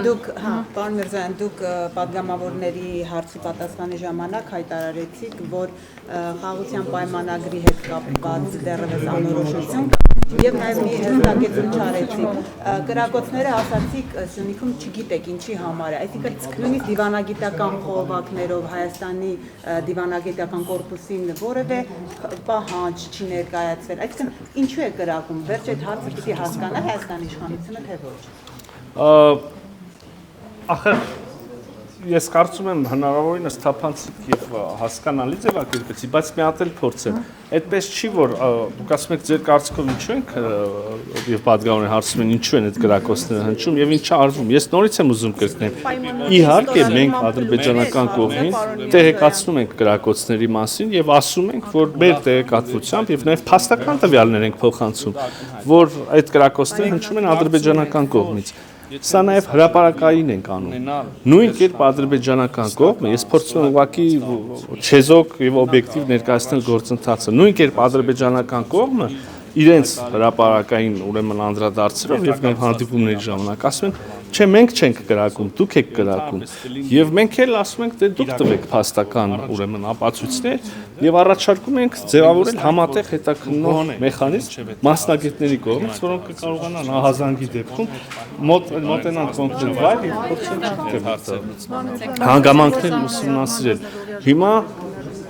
դուք, պարոն Միրզոյան, դուք պատգամավորների հարցի պատասխանի ժամանակ հայտարարեցիք, որ խաղաղության պայմանագրի հետ կապված դեռևս անորոշություն եւ նաեւ մի հստակեցում չարեցիք։ Կրակոցները ասացիք Սյունիքում չգիտեք ինչի համար է, այսինքն նույնիսկ դիվանագիտական խողովակներով Հայաստանի դիվանագիտական կորպուսին որևէ պահանջ չի ներկայացվել, այսինքն ինչու է կրակում, վերջ այդ հարցը պիտի հասկանա Հայաստանի իշխանությունը թե ոչ։ Ախր ես կարծում եմ հնարավորինս թափանցիկ եւ հասկանալի ձևակերպեցի, բայց մի հատ էլ փորձեմ։ Այդպես չի որ դուք ասում եք ձեր կարծիքով ինչու ենք եւ պատգամավորները հարցում են ինչու են այդ կրակոցները հնչում եւ ինչա արվում։ Ես նորից եմ ուզում կրկնել։ Իհարկե մենք ադրբեջանական կողմին տեղեկացնում ենք կրակոցների մասին եւ ասում ենք, որ մեր տեղեկատվությամբ եւ նաեւ փաստական տվյալներ ենք փոխանցում, որ այդ կրակոցները հնչում են ադրբեջանական կողմից։ Սա նաև հրապարակային ենք անում։ Նույն կերպ ադրբեջանական կողմը, ես փորձում եմ ուղղակի չեզոք եւ օբյեկտիվ ներկայացնել գործընթացը։ Նույն կերպ ադրբեջանական կողմը իրենց հրապարակային ուրեմն անդրադարձերով եւ նաև հանդիպումների ժամանակ ասում են, չէ, մենք չենք կրակում, դուք եք կրակում։ Եվ մենք էլ ասում ենք, թե դուք տվեք փաստական ուրեմն ապացույցներ եւ առաջարկում ենք ձևավորել համատեղ հետաքննող մեխանիզմ մասնագետների կողմից, որոնք կկարողանան ահազանգի դեպքում մոտենան կոնկրետ վայր եւ փորձեն հանգամանքներ ուսումնասիրել։ Հիմա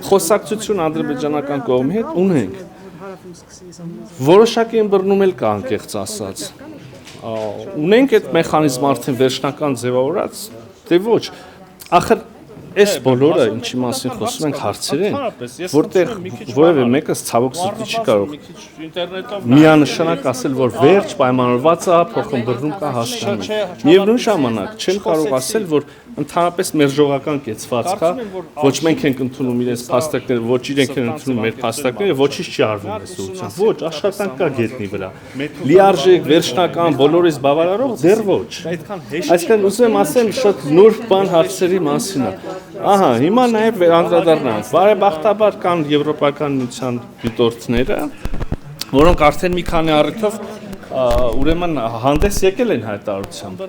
խոսակցություն ադրբեջանական կողմի հետ ունենք։ Որոշակի ըմբռնում էլ կա անկեղծ ասած։ Ունենք այդ մեխանիզմը արդեն վերջնական ձևավորած, թե ոչ։ Ախր այս բոլորը ինչի մասին խոսում ենք հարցեր են, որտեղ որևէ մեկը ցավոք սրտի չի կարող միանշանակ ասել, որ վերջ պայմանավորված է, փոխըմբռնում կա հասկանում։ Միևնույն ժամանակ չեմ կարող ասել, որ ընդհանրապես մերժողական կեցված կա, ոչ մենք ենք ընդունում իրենց փաստակները, ոչ իրենք են ընդունում մեր փաստակները, ոչինչ չի արվում այս ուղղությամբ։ Ոչ, աշխատանք կա գետնի վրա։ Լիարժեք, վերջնական, բոլորից բավարարող դեռ ոչ։ Այսինքն ուզում եմ ասեմ շատ նուրբ բան հարցերի մասին է։ Ահա, հիմա նաև անդրադառնանք։ Բարեբախտաբար կան եվրոպական միության դիտորդները, որոնք արդեն մի քանի առիթով ուրեմն հանդես եկել են հայտարարությամբ։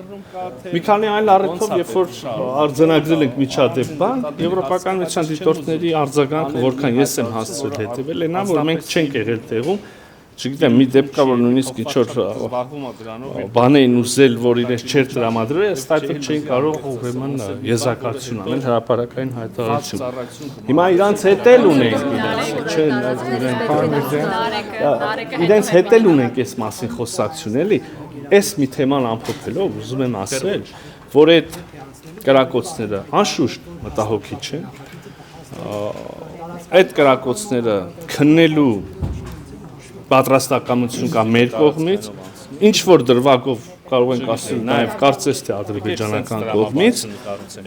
Մի քանի այլ առիթով, երբ որ արձանագրել ենք միջադեպ բան, եվրոպական միության դիտորդների արձագանքը, որքան ես եմ հասցրել հետևել, այնա, որ մենք չենք եղել տեղում, չգիտեմ, մի դեպք կա, որ նույնիսկ ինչ-որ բան էին ուզել, որ իրենց չէր տրամադրել, ըստ այդմ չէին կարող ուրեմն եզրակացություն անել, հրապարակային հայտարարություն։ Հիմա իրանց հետ էլ ունենք իրենց հետ էլ ունենք այս մասին խոսակցություն, էլի, այս մի թեման ամփոփելով ուզում եմ ասել, որ այդ կրակոցները անշուշտ մտահոգիչ են, այդ կրակոցները քննելու պատրաստակամություն կա մեր կողմից, ինչ որ դրվագով կարող ենք ասել նաև կարծես թե ադրբեջանական կողմից,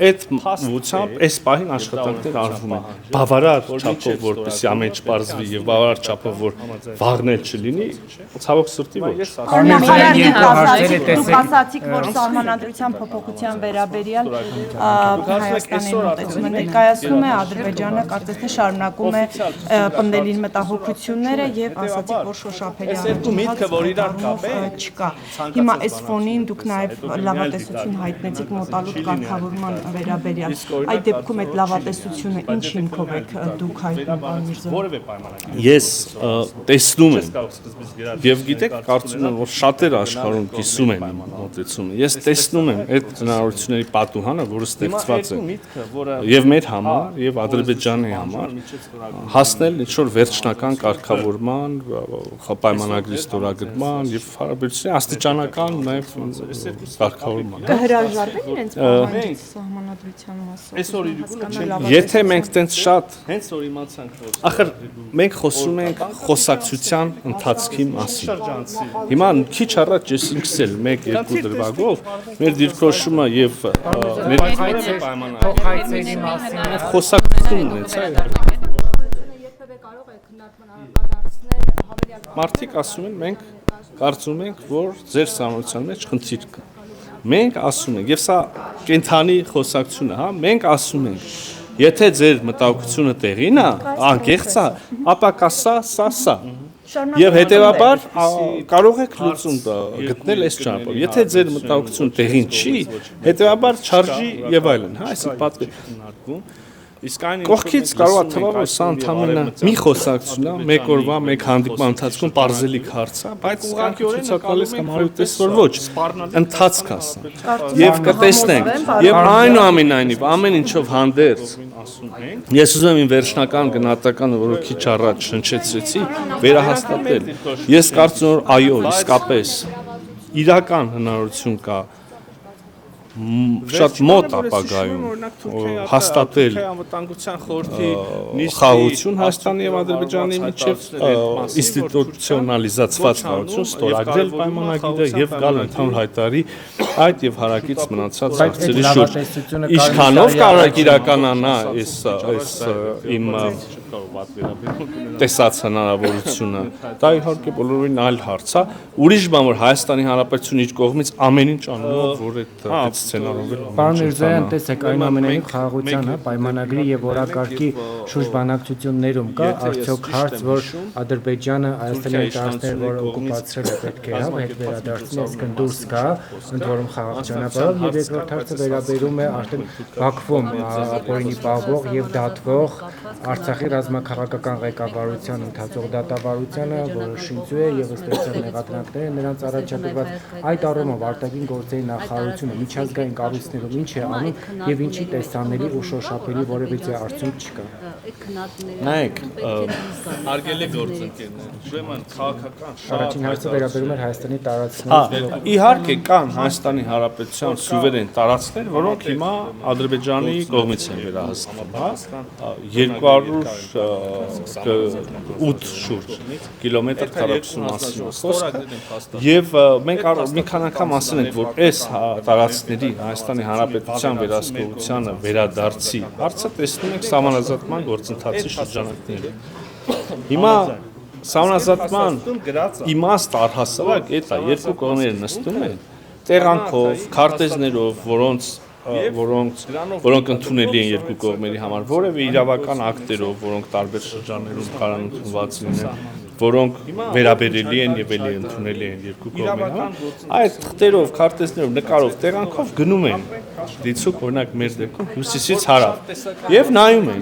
այդ ուղղությամբ այս պահին աշխատանքներ արվում են։ Բավարար չափով, որպեսզի ամեն ինչ պարզվի եւ բավարար չափով, որ վաղն էլ չլինի, ցավոք սրտի ոչ։ Դուք ասացիք, որ սահմանադրության փոփոխության վերաբերյալ Հայաստանի մոտեցումը ներկայացնում է, Ադրբեջանը կարծես թե շարունակում է պնդել մտահոգությունները եւ ասացիք, որ շոշափելի միտքը, որ իրար կապեն, չկա։ Հիմա այս ֆոնին դուք նաև լավատեսություն հայտնեցիք մոտալուտ կարգավորման վերաբերյալ։ Այդ դեպքում այդ լավատեսությունը ինչ հիմքով եք դուք հայտնում, պարոն Միրզոյան։ Ես տեսնում եմ եւ գիտեք, կարծում եմ, որ շատեր աշխարհում կիսում են մոտեցումը։ Ես տեսնում եմ այդ հնարավորությունների պատուհանը, որը ստեղծված է եւ մեր համար, եւ Ադրբեջանի համար հասնել ինչ-որ վերջնական կարգավորման, պայմանագրի ստորագրման եւ հարաբերությունների աստիճանական նաեւ կարգավորման։ Կհրաժարվեն իրենց պահանջից սահմանադրության մասով։ Եթե մենք տենց շատ հենց որ իմացանք, որ ախր մենք խոսում ենք խոսակցության ընթացքի մասին։ Հիմա քիչ առաջ ես ինքս էլ 1-2 դրվագով մեր դիրքորոշումը եւ ներկայացրել պայմանագրի մասին խոսակցություն ունեցա։ Մարդիկ ասում են, մենք կարծում ենք, որ ձեր սահմանության մեջ խնդիր կա։ Մենք ասում ենք, եւ սա կենթանի խոսակցություն է, հա, մենք ասում ենք, եթե ձեր մտահոգությունը տեղին է, անկեղծ է, ապա կա սա։ Եվ հետևաբար կարող եք լուծում գտնել այս ճանապարհով։ Եթե ձեր մտահոգությունը տեղին չի, հետևաբար չարժի եւ այլն, հա, այսինքն պատկեր քննարկվում։ Կողքից կարող է թվալ, որ սա ընդհանրապես մի խոսակցություն է, մեկ օրվա, մեկ հանդիպման ընթացքում պարզելիք հարց է, բայց ուղղակի ցուցակալես կամ հարյուտես որ ոչ, ընթացք ասա։ Եվ կտեսնենք, եւ այնուամենայնիվ ամեն ինչով հանդերձ ես ուզում եմ իմ վերջնական գնահատականը, որը քիչ առաջ շնչեցրեցի, վերահաստատել։ Ես կարծում եմ, որ այո, իսկապես իրական հնարավորություն կա շատ մոտ ապագայում հաստատել խաղաղություն Հայաստանի եւ Ադրբեջանի միջեւ ինստիտուցիոնալիզացված խաղաղություն, ստորագրել պայմանագիրը եւ գալ ընդհանուր հայտարարի այդ եւ հարակից մնացած հարցերի շուրջ։ Ինչքանով կարող է իրականանա այս իմ տեսած հնարավորությունը, դա իհարկե բոլորովին այլ հարց է։ Ուրիշ բան որ Հայաստանի Հանրապետությունը իր կողմից ամեն ինչ անում է, որ այդ սցենարով Պարոն Միրզոյան, տեսեք, այնուամենայնիվ խաղաղության պայմանագրի եւ օրակարգի շուրջ բանակցություններում կա արդյոք հարց, որ Ադրբեջանը Հայաստանի տարածքները, որ օկուպացրել է, պետք է հետ վերադարձնի, այսինքն դուրս գա, ընդ որում խաղաղ ճանապարհով, եւ երկրորդ հարցը վերաբերում է արդեն Բաքվում ապօրինի պահվող եւ դատվող Արցախի ռազմաքաղաքական ղեկավարության ընթացող դատավարությանը, որը շինծու է եւ ըստ էության մեղադրանքները նրանց առաջադրված այդ առումով արտաքին գործերի նախարարությունը միջազգային կառույցներում ինչ է անում եւ ինչի տեսանելի ու շոշափելի որևիցե արդյունք չկա։ Նայեք, արգելի գործընկերներ, ուրեմն քաղաքական Առաջին հարցը վերաբերում էր Հայաստանի տարածքներին։ Իհարկե կան Հայաստանի Հանրապետության սուվերեն տարածքներ, որոնք հիմա Ադրբեջանի կողմից են վերահսկվում, հա, 208 շուրջ կիլոմետր քառակուսու մասին խոսքը եւ մենք մի քանի անգամ ասել ենք, որ այս տարածքների Հայաստանի Հանրապետության վերահսկողությանը վերադարձի հարցը տեսնում ենք սահմանազատման գործընթացի շրջանակներում։ Հիմա սահմանազատման իմաստ առհասարակ այդ է, երկու կողմերը նստում են տեղանքով, քարտեզներով, որոնք ընդունելի են երկու կողմերի համար, որևէ իրավական ակտերով, որոնք տարբեր շրջաններում կարան ընդունված լինեն, որոնք վերաբերելի են եւ ելի ընդունելի են երկու կողմերի համար, այդ թղթերով, քարտեզներով, նկարով, տեղանքով գնում են դիցուկ, օրինակ մեր դեպքում հյուսիսից հարավ եւ նայում են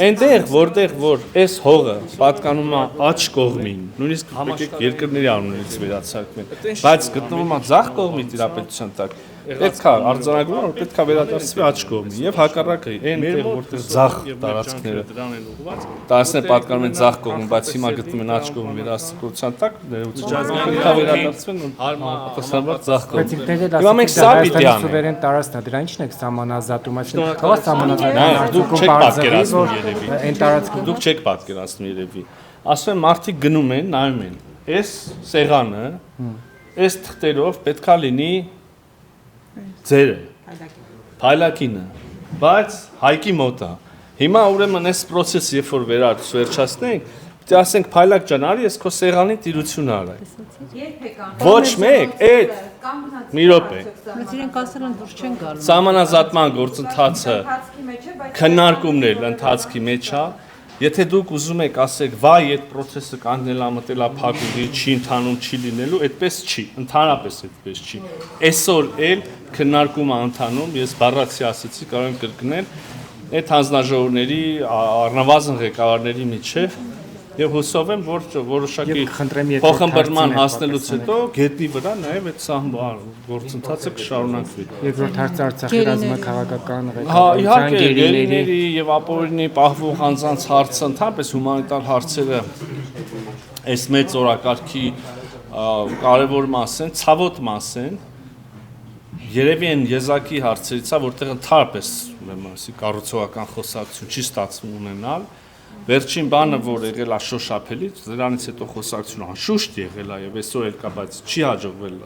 այնտեղ, որտեղ որ այս հողը պատկանում է աջ կողմին, նույնիսկ եկեք երկրների անունից վերացարկվեն, բայց գտնվում է ձախ կողմի տիրապետության տակ, պետք է արձանագրում, որ պետք է վերադարձվի աջ կողմի եւ հակառակը այնտեղ որտեղ ձախ տարածքները տարածքները պատկանում են ձախ կողմին, բայց հիմա գտնվում են աջ կողմի վերահսկողության տակ, պետք է վերադարձվեն արտասահմանված ձախ կողմի։ Հիմա մենք սա պիտի անենք։ Սուվերեն տարածքն է, դրա ինչն եք սահմանազատում, այսինքն խաղա սահմանազատում այն տարածքը դուք չեք պատկերացնում երևի։ Ասում եմ մարդիկ գնում են, նայում են։ Այս սեղանը, այս թղթերով պետքա լինի ձերը, փայլակինը, բայց հայկի մոտ է։ Հիմա ուրեմն այս process-ը երբ որ վերջացնենք, պետք է ասենք փայլակ ջան, արի ես քո սեղանի տիրությունը արա։ Ոչ մեկ, այդ մի րոպե։ Բայց իրենք ասել են դուրս չեն գալու։ Սահմանազատման գործընթացը քննարկումներ ընթացքի մեջ է։ Եթե դուք ուզում եք ասեք, վայ, այդ process-ը կանգնել ամտելա փակուղի, չի ընթանում, չի լինելու, այդպես չի, ընդհանրապես այդպես չի։ Այսօր էլ քննարկումը ընթանում, ես բառացի ասացի, կարող եմ կրկնել, այդ հանձնաժողովների առնվազն ղեկավարների միջև եւ հուսով եմ, որ որոշակի փոխըմբռնման հասնելուց հետո գետնի վրա նաեւ այդ գործընթացը կշարունակվի։ Երկրորդ հարցը Արցախի ռազմաքաղաքական Հա, իհարկե, գերիների եւ ապօրինի պահվող անձանց հարցը, ընդհանրապես հումանիտար հարցերը այս մեծ օրակարգի կարևոր մաս են, ցավոտ մաս են։ Երևի են եզակի հարցերից է, որտեղ ընդհանրապես ուրեմն կառուցողական խոսակցություն չի ստացվում ունենալ։ Վերջին բանը, որ եղել է շոշափելի, դրանից հետո խոսակցությունը անշուշտ եղել է եւ այսօր էլ կա, բայց չի հաջողվել,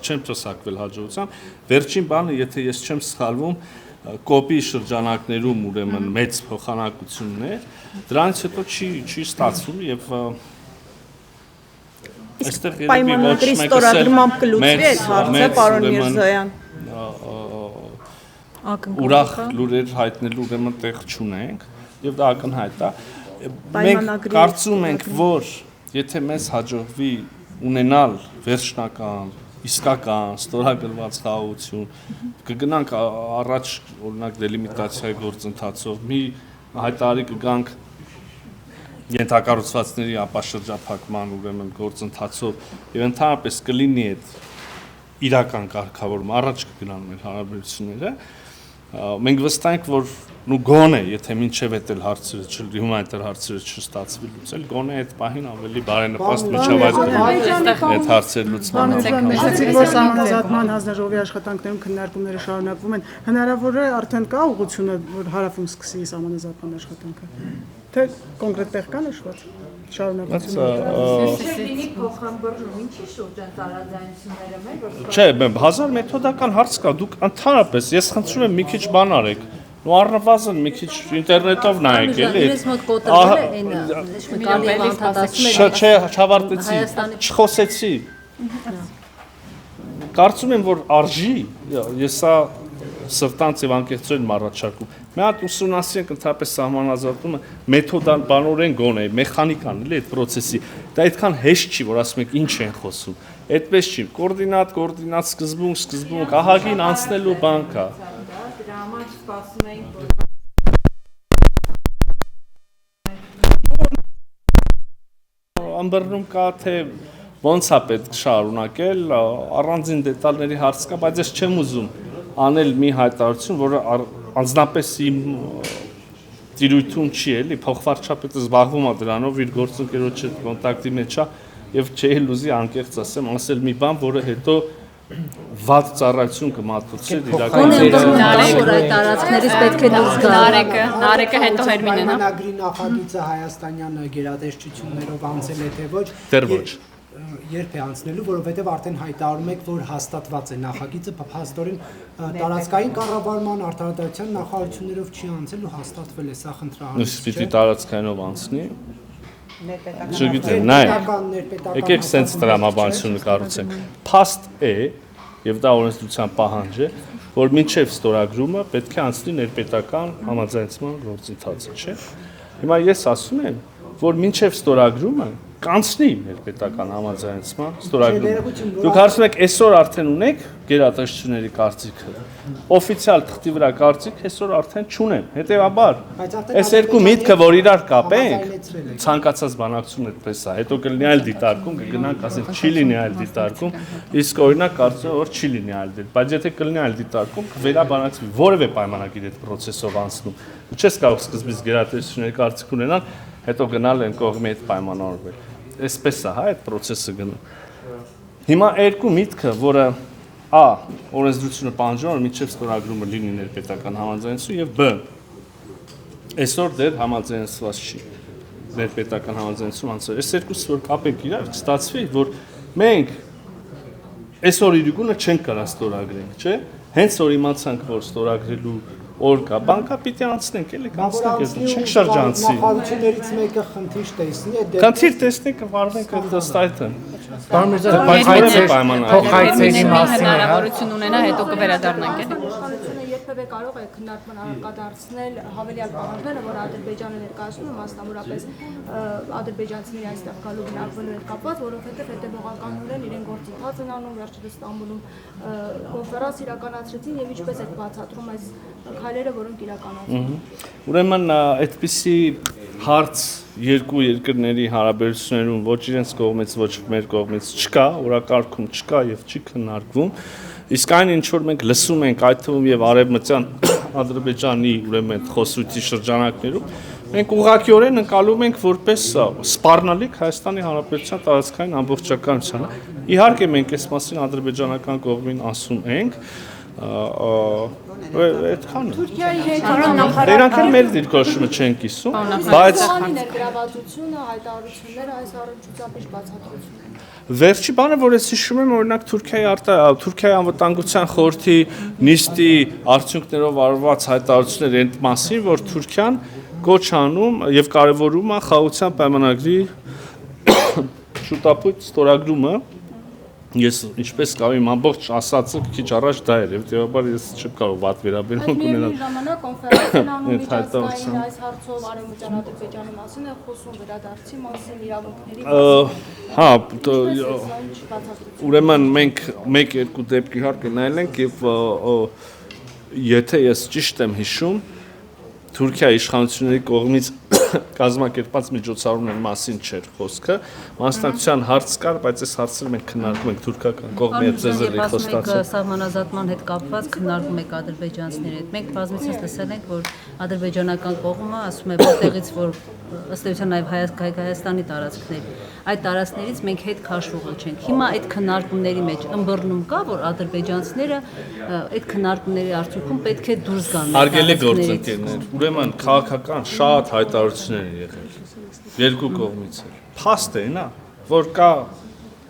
չեմ պսակվել հաջողությամբ։ Վերջին բանը, եթե ես չեմ սխալվում, կոպի շրջանակներում ուրեմն մեծ փոխանակություններ, դրանից հետո չի ստացվում եւ այստեղ պայմանագրի ստորագրմամբ կլուծվի այդ հարցը, պարոն Միրզոյան։ Ուրախ լուրեր հայտնելու ուրեմն տեղ չունենք եւ դա ակնհայտ է։ Մենք կարծում ենք, որ եթե մեզ հաջողվի ունենալ վերջնական, իսկական, ստորագրված խաղաղություն, կգնանք առաջ օրինակ դելիմիտացիայի գործընթացով, մի հայտարարի կգանք ենթակառուցվածքների ապաշրջափակման ուրեմն գործընթացով եւ ընդհանրապես կլինի այդ իրական կարգավորում, առաջ կգնան մեր հարաբերությունները, մենք վստահ ենք, որ գոնե, եթե մինչև այդ հարցերը հումանիտար հարցերը չստացվի լուծել, գոնե այդ պահին ավելի բարենպաստ միջավայր այդ հարցերը լուծման։ Նշեցիք, որ սահմանազատման հանձնաժողովի աշխատանքներում քննարկումները շարունակվում են, հնարավոր է արդեն կա ուղղությունը, որ հարավում սկսի սահմանազատման աշխատանքը, թե կոնկրետ տեղ կա նշված շարունակությունը։ Լինի փոխհամբռնում, ինչի շուրջ են տարաձայնությունները մեր, որ Չէ, հազար մեթոդական հարց կա, դուք ընդհանրապես ես խնդրում եմ մի քիչ բան արեք։ Ու առնվազն մի քիչ ինտերնետով նայեք, էլի։ Իրենց մոտ կոտրվել է այնը, Կարլիև անդադասում է։ Չէ, չավարտեցի, չխոսեցի։ Կարծում եմ, որ արժի, ես սա սրտանց եւ անկեղծորեն առաջարկում։ Մի հատ ուսումնասիրենք ընդհանրապես սահմանազատումը մեթոդաբանորեն գոնե, մեխանիկան, էլի այդ process-ի։ Դա այդքան հեշտ չի, որ ասում եք ինչ են խոսում։ Այդպես չի։ Կոորդինատ, սկզբունք, ահագին անցնելու բան կա։ Դրա համար սպասում էինք, որ Ամբռնում կա թե ոնց է պետք շարունակել, առանձին դետալների հարց կա, բայց ես չեմ ուզում անել մի հայտարարություն, որը անձնապես իմ տիրույթում չի, էլի, փոխվարչապետը զբաղվում է դրանով, իր գործընկերոջ հետ կոնտակտի մեջ է եւ չէի լուզի անկեղծ ասեմ, ասել մի բան, որը հետո վատ ծառայություն կմատուցի իրական որ այդ տարածքներից պետք է դուրս գա։ Նարեկը հետո Հերմինեն, հա։ Պայմանագրի նախագիծը հայաստանյան գերատեսչություններով անցել է թե ոչ։ Դեռ ոչ։ Երբ է անցնելու, որովհետև արդեն հայտարարում եք, որ հաստատված է նախագիծը, փաստորեն տարածքային կառավարման արտադրության նախարարություններով չի անցել ու հաստատվել է, սա խնդրահարույց չէ։ Պիտի տարածքայինով անցնի։ Չգիտեմ, նայ։ Եկեք սենց տրամաբանությունը կառուցենք։ Փաստ է, եւ դա օրենսդրության պահանջ է, որ մինչեւ ստորագրումը պետք է անցնի ներպետական համաձայնեցման գործընթացը, չէ՞։ Հիմա ես ասում եմ, որ մինչեւ ստորագրումը կանցնի ներպետական համաձայնեցման ստորագրումը։ Դուք հարցնում եք, այսօր արդեն ունեք գերատեսչությունների կարծիքը։ Օֆիցիալ թղթի վրա կարծիք այսօր արդեն չունեմ։ Հետևաբար, այս երկու միտքը, որ իրար կապենք, ցանկացած բանակցություն այդպես է։ Հետո կլինի այլ դիտարկում, կգնանք ասենք չի լինի այլ դիտարկում, իսկ օրինակ կարծում եմ, որ չի լինի այլ դիտարկում, բայց եթե կլինի այլ դիտարկում, կվերաբանակցվի որևէ պայմանագիր այդ process-ով անցնում։ Ու չես կարող սկզբից գերատեսչությունների կարծիք ունենալ, հետո գնալ են կողմի հետ պայմանավորվել։ Այսպես է, հա, այդ process-ը գնում։ Հիմա երկու միտքը, որը A. օրենսդրությունը պահանջում է մինչև ստորագրումը լինի ներպետական համաձայնություն եւ B. Այսօր դեռ համաձայնված չի ներպետական համաձայնություն անցել։ Այս երկուսը որ կապենք իրար, կստացվի, որ մենք այսօր իրիկունը չենք կարող ստորագրենք, չէ՞։ Հենց որ իմացանք, որ ստորագրելու օր կա, բանկա պիտի անցնենք, էլի կանցնենք, ես չենք շրջանցի։ Նախարարություններից մեկը խնդիր տեսնի, Խնդիր տեսնի կվարվենք այդ դստայթը։ Պարոն Միրզոյան, փոխայցերի մասին հնարավորություն ունենա, հետո կվերադառնանք, էլի։ Իշխանությունը երբևէ կարող է քննարկման արկադարձնել հավելյալ պահանջները, որ Ադրբեջանը ներկայացնում է, մասնավորապես ադրբեջանցիների այստեղ գալու բնակվելու հետ կապված, որովհետև հետևողականորեն իրեն գործընթաց են անում, վերջերս Ստամբուլում կոնֆերանս իրականացրեցին եւ ինչպես է բացատրում այս քայլերը, որոնք իրականացվում են։ Ուրեմն այդպիսի հարց երկու երկրների հարաբերություններում ոչ իրենց կողմից, ոչ մեր կողմից չկա, օրակարգում չկա եւ չի քննարկվում։ Իսկ այն ինչ որ մենք լսում ենք այդ թվում եւ արևմտյան Ադրբեջանի ուրեմն խոսույցի շրջանակներում, մենք ուղղակիորեն ընկալում ենք որպես սպառնալիք Հայաստանի Հանրապետության տարածքային ամբողջականությանը։ Իհարկե մենք այս մասին ադրբեջանական կողմին ասում ենք, այդքան Թուրքիայի հետ նախարար Դրանք էլ մեր դիրքորոշումը չեն կիսում, բայց ներգրավվածությունը, հայտարարությունները այս առնչությամբ բացատրություն են։ Վերջի բանը, որ ես հիշում եմ, օրինակ Թուրքիայի անվտանգության խորհրդի նիստի արդյունքներով արված հայտարարություններ են մասին, որ Թուրքիան կոչ անում եւ կարեւորում է խաղաղության պայմանագրի շուտապույտ ստորագրումը Ես ինչպես կարող եմ ամբողջ ասածը քիչ առաջ դա էր, եւ դեպաբար ես չեմ կարող վատ վերաբերմունք ունենալ։ Ժամանակ կոնֆերանսն անում միջազգային այս հարցով Արևմտյան Ադրբեջանի մասին է խոսում, վերադարձի մասին, իրավունքների մասին։ Ուրեմն մենք 1-2 դեպք իհարկե նայենք եւ եթե ես ճիշտ եմ հիշում, Թուրքիայի իշխանությունների կողմից կազմակերպած միջոցառումների մասին չէր խոսքը, մասնակցության հարց կար, բայց այս հարցերը մենք քննարկում ենք թուրքական կողմի հետ ձեզերի խոստացել։ Սահմանազատման հետ կապված քննարկում եք ադրբեջանցիների հետ։ Մենք բազմիցս լսել ենք, որ ադրբեջանական կողմը ասում է, որտեղից որ ըստ էության նաև Հայաստանի տարածքներ, այդ տարածքներից մենք հետ քաշվողը չենք։ Հիմա այդ քննարկումների մեջ ըմբռնում կա, որ ադրբեջանցիները այդ քննարկումների արդյունքում պետք է դուրս գան։ Հարգելի գործընկերներ, ուրեմն քաղաքական շատ հայտարարություններ են եղել երկու կողմից։ Փաստ է, նա, որ կա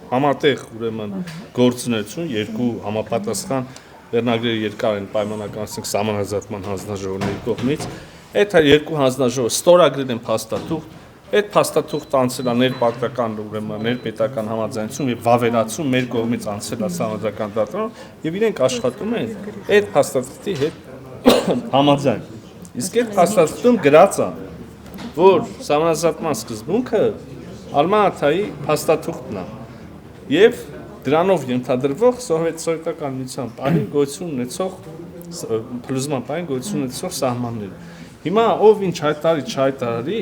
համատեղ ուրեմն գործունեություն, երկու համապատասխան վերնագրերը երկար են պայմանականացնենք սահմանազատման հանձնաժողովների կողմից։ Այդ երկու հանձնաժողովը ստորագրել են փաստաթուղթ, այդ փաստաթուղթը անցել է ներպարտական ուրեմն ներպետական համաձայնություն եւ վավերացում մեր կողմից անցել է սահմանադրական դատարան եւ իրենք աշխատում են այդ փաստաթղթի հետ համաձայն։ Իսկ այդ փաստաթղթում գրած է, որ սահմանազատման սկզբունքը Ալմա-Աթայի փաստաթուղթն է եւ դրանով ենթադրվող սովետական միության պահին գոյություն ունեցող փլուզման պահին գոյություն ունեցող սահմանները։ Հիմա ով ինչ հայտարարի, չհայտարարի,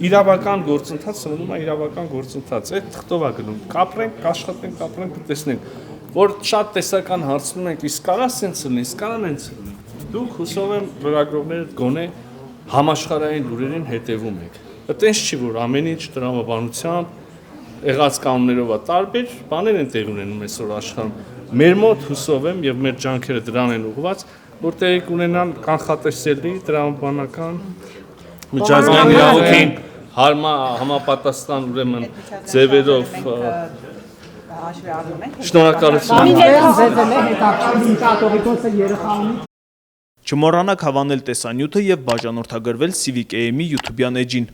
իրավական գործընթաց սնվում է իրավական գործընթաց։ Այդ թղթով է գնում։ Կապրենք, կաշխատենք, կապրենք, կտեսնենք, որ շատ տեսական հարցնում ենք, իսկ կարա սենց լինի, իսկ կարան հենց լինի։ Դուք հուսով եմ լրագրողները գոնե համաշխարհային լուրերին հետևում եք։ Այտենց չի, որ ամեն ինչ տրամաբանության եղած կանոններով է տարբեր, բաներ են տեղ ունենում այսօր աշխարհում։ Մեր մոտ հուսով եմ եւ մեր ջանքերը դրան են ուղղված, որ տեղի կունենան կանխատեսելի տրամաբանական միջազգային իրավունքին համապատասխան ուրեմն ձևերով շնորհակալություն։ Չմոռանաք հավանել տեսանյութը եւ բաժանորդագրվել Civic AM-ի YouTube-յան էջին։